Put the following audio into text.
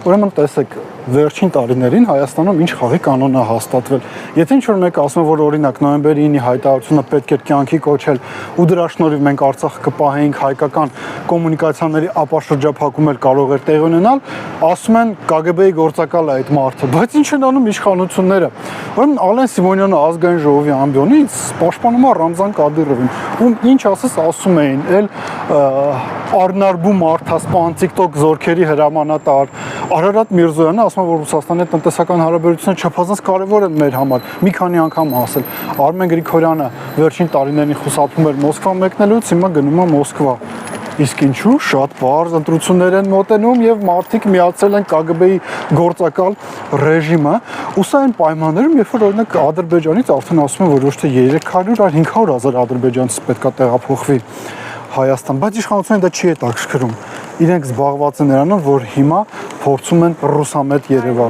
ուրեմն տեսեք, վերջին տարիներին Հայաստանում ինչ խաղի կանոն է հաստատվել։ Եթե ինչ-որ մեկը ասում է, որ օրինակ նոյեմբերի 9-ի հայտարարությունը պետք է կյանքի կոչել ու դրա շնորհիվ մենք Արցախը կպահեինք, հայկական կոմունիկացիաների ապաշրջափակում էլ կարող էր տեղի ունենալ, ասում են ԿԳԲ-ի գործակալ է այդ մարդը, բայց ինչ են անում իշխանությունները։ Ուրեմն Ալեն Սիմոնյանը ազգային ժողովի ամբիոնից պաշտպանում է Ռամզան Կադիրովին, ում ինչ ասես ասում էին, Արնարբու մարդասպան TikTok զորքերի հրամանատար Արարատ Միրզոյանը ասում է, որ Ռուսաստանի տնտեսական հարաբերությունները չափազանց կարևոր են մեր համար, մի քանի անգամ ասել։ Արմեն Գրիգորյանը վերջին տարիներին խուսափում էր Մոսկվա մեկնելուց, հիմա գնում է Մոսկվա։ Իսկ ինչու շատ բարձ ընտրություններ են մոտենում եւ մարդիկ միացել են ԿԳԲ-ի գործակալ ռեժիմը, ու սա այն պայմաններում, երբ որ օրինակ Ադրբեջանից արդեն ասում են, որ ոչ թե 300, այլ 500,000 ադրբեջանցի պետքա տեղափոխվի Հայաստան, բայց իշխանությունը դա չի հետաքրքրում։ Իրենք զբաղված են նրանով, որ հիմա փորձում են ռուսամետ Երևան